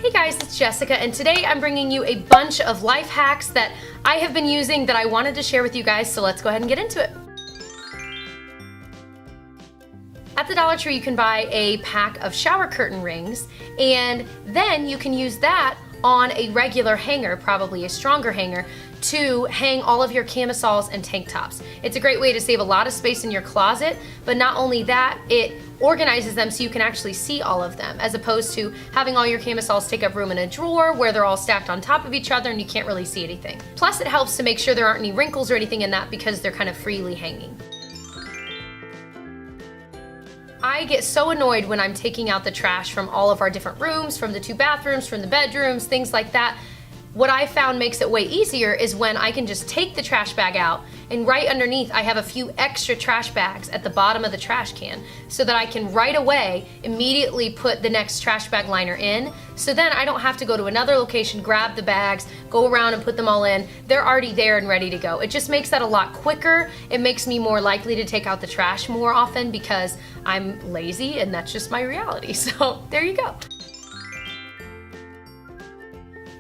Hey guys, it's Jessica, and today I'm bringing you a bunch of life hacks that I have been using that I wanted to share with you guys, so let's go ahead and get into it. At the Dollar Tree, you can buy a pack of shower curtain rings, and then you can use that on a regular hanger, probably a stronger hanger, to hang all of your camisoles and tank tops. It's a great way to save a lot of space in your closet, but not only that, it organizes them so you can actually see all of them, as opposed to having all your camisoles take up room in a drawer where they're all stacked on top of each other and you can't really see anything. Plus, it helps to make sure there aren't any wrinkles or anything in that because they're kind of freely hanging. I get so annoyed when I'm taking out the trash from all of our different rooms, from the 2 bathrooms, from the bedrooms, things like that. What I found makes it way easier is when I can just take the trash bag out, and right underneath I have a few extra trash bags at the bottom of the trash can so that I can right away immediately put the next trash bag liner in, so then I don't have to go to another location, grab the bags, go around and put them all in. They're already there and ready to go. It just makes that a lot quicker. It makes me more likely to take out the trash more often because I'm lazy and that's just my reality. So there you go.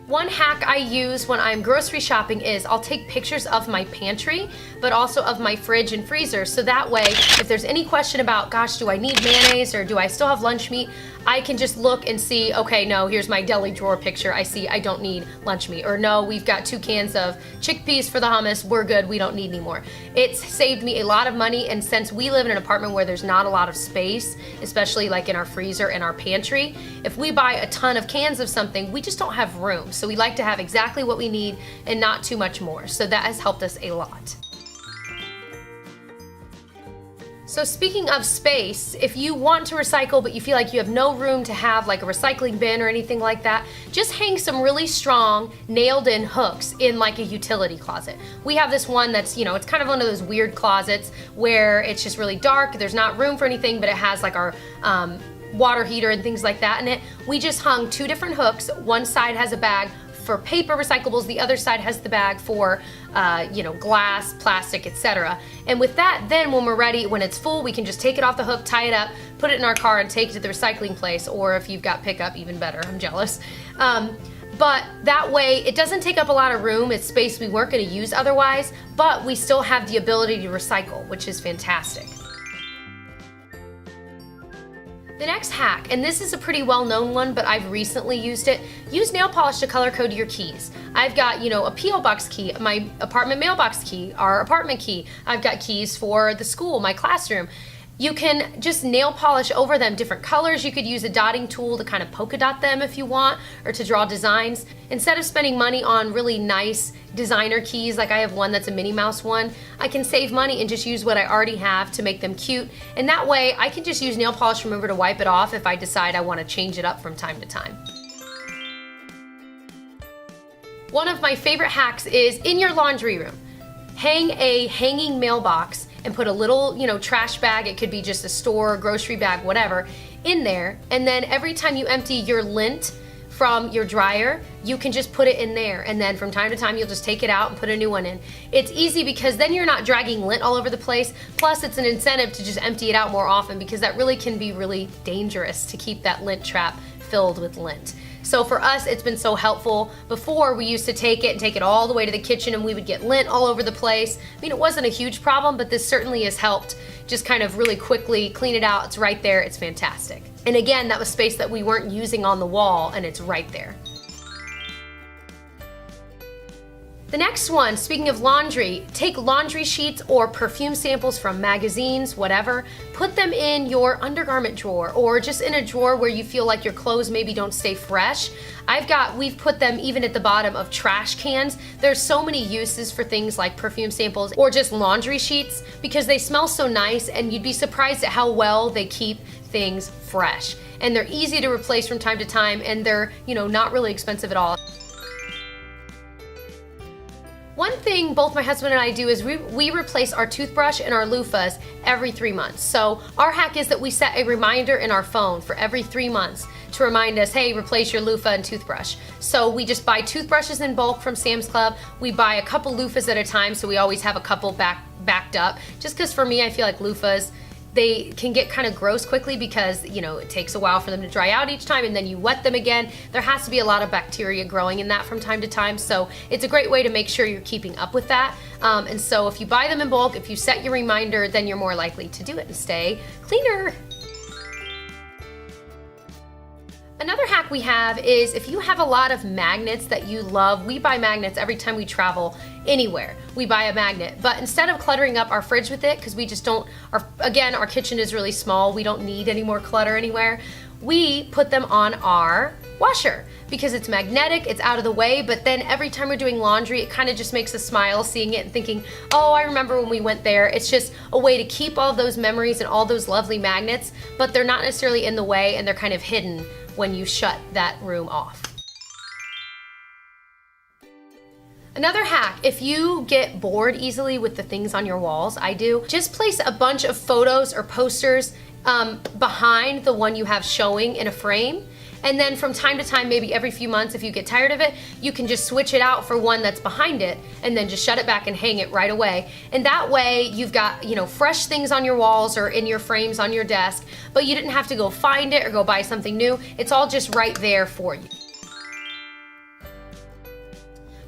One hack I use when I'm grocery shopping is I'll take pictures of my pantry, but also of my fridge and freezer, so that way if there's any question about, gosh, do I need mayonnaise or do I still have lunch meat, I can just look and see, okay, no, here's my deli drawer picture, I see I don't need lunch meat, or no, we've got 2 cans of chickpeas for the hummus, we're good, we don't need any more. It's saved me a lot of money, and since we live in an apartment where there's not a lot of space, especially like in our freezer and our pantry, if we buy a ton of cans of something, we just don't have room. So we like to have exactly what we need and not too much more. So that has helped us a lot. So speaking of space, if you want to recycle but you feel like you have no room to have like a recycling bin or anything like that, just hang some really strong nailed in hooks in like a utility closet. We have this one that's, you know, it's kind of one of those weird closets where it's just really dark, there's not room for anything, but it has like our water heater and things like that in it. We just hung 2 different hooks. One side has a bag for paper recyclables, the other side has the bag for glass, plastic, etc. And with that, then when we're ready, when it's full, we can just take it off the hook, tie it up, put it in our car and take it to the recycling place, or if you've got pickup, even better, I'm jealous. But that way, it doesn't take up a lot of room, it's space we weren't gonna use otherwise, but we still have the ability to recycle, which is fantastic. The next hack, and this is a pretty well-known one, but I've recently used it, use nail polish to color code your keys. I've got, a P.O. box key, my apartment mailbox key, our apartment key. I've got keys for the school, my classroom. You can just nail polish over them different colors. You could use a dotting tool to kind of polka dot them if you want, or to draw designs. Instead of spending money on really nice designer keys, like I have one that's a Minnie Mouse one, I can save money and just use what I already have to make them cute. And that way I can just use nail polish remover to wipe it off if I decide I want to change it up from time to time. One of my favorite hacks is in your laundry room. Hang a hanging mailbox and put a little, trash bag, it could be just a store, grocery bag, whatever, in there. And then every time you empty your lint from your dryer, you can just put it in there. And then from time to time, you'll just take it out and put a new one in. It's easy because then you're not dragging lint all over the place. Plus, it's an incentive to just empty it out more often because that really can be really dangerous to keep that lint trap filled with lint. So for us, it's been so helpful. Before, we used to take it all the way to the kitchen and we would get lint all over the place. I mean, it wasn't a huge problem, but this certainly has helped just kind of really quickly clean it out. It's right there, it's fantastic. And again, that was space that we weren't using on the wall and it's right there. The next one, speaking of laundry, take laundry sheets or perfume samples from magazines, whatever, put them in your undergarment drawer or just in a drawer where you feel like your clothes maybe don't stay fresh. We've put them even at the bottom of trash cans. There's so many uses for things like perfume samples or just laundry sheets because they smell so nice and you'd be surprised at how well they keep things fresh. And they're easy to replace from time to time and they're, not really expensive at all. One thing both my husband and I do is we replace our toothbrush and our loofahs every 3 months. So our hack is that we set a reminder in our phone for every 3 months to remind us, hey, replace your loofah and toothbrush. So we just buy toothbrushes in bulk from Sam's Club. We buy a couple loofahs at a time, so we always have a couple backed up. Just because for me, I feel like loofahs, they can get kind of gross quickly because, you know, it takes a while for them to dry out each time, and then you wet them again. There has to be a lot of bacteria growing in that from time to time, so it's a great way to make sure you're keeping up with that. And so if you buy them in bulk, if you set your reminder, then you're more likely to do it and stay cleaner. Another hack we have is if you have a lot of magnets that you love. We buy magnets every time we travel anywhere. We buy a magnet, but instead of cluttering up our fridge with it, because we just don't, our kitchen is really small, we don't need any more clutter anywhere, we put them on our washer because it's magnetic, it's out of the way, but then every time we're doing laundry, it kind of just makes us smile seeing it and thinking, oh, I remember when we went there. It's just a way to keep all those memories and all those lovely magnets, but they're not necessarily in the way, and they're kind of hidden when you shut that room off. Another hack, if you get bored easily with the things on your walls, I do, just place a bunch of photos or posters behind the one you have showing in a frame. And then from time to time, maybe every few months, if you get tired of it, you can just switch it out for one that's behind it and then just shut it back and hang it right away. And that way you've got, you know, fresh things on your walls or in your frames on your desk, but you didn't have to go find it or go buy something new. It's all just right there for you.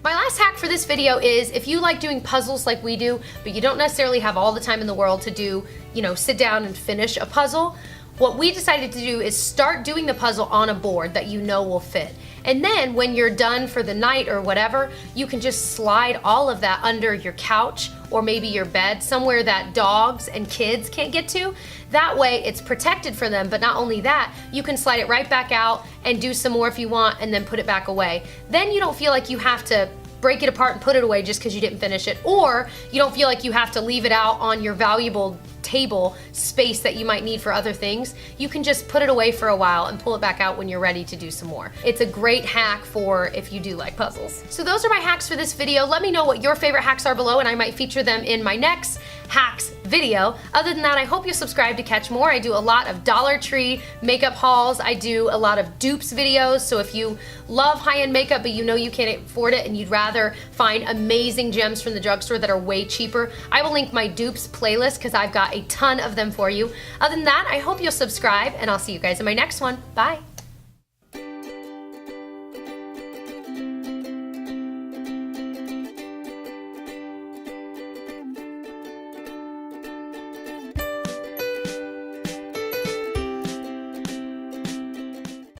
My last hack for this video is if you like doing puzzles like we do, but you don't necessarily have all the time in the world to do, you know, sit down and finish a puzzle, what we decided to do is start doing the puzzle on a board that you know will fit. And then when you're done for the night or whatever, you can just slide all of that under your couch or maybe your bed, somewhere that dogs and kids can't get to. That way it's protected for them, but not only that, you can slide it right back out and do some more if you want and then put it back away. Then you don't feel like you have to break it apart and put it away just because you didn't finish it, or you don't feel like you have to leave it out on your valuable table space that you might need for other things. You can just put it away for a while and pull it back out when you're ready to do some more. It's a great hack for if you do like puzzles. So those are my hacks for this video. Let me know what your favorite hacks are below and I might feature them in my next hacks video. Other than that, I hope you'll subscribe to catch more. I do a lot of Dollar Tree makeup hauls. I do a lot of dupes videos. So if you love high-end makeup but you know you can't afford it and you'd rather find amazing gems from the drugstore that are way cheaper, I will link my dupes playlist because I've got a ton of them for you. Other than that, I hope you'll subscribe and I'll see you guys in my next one. Bye.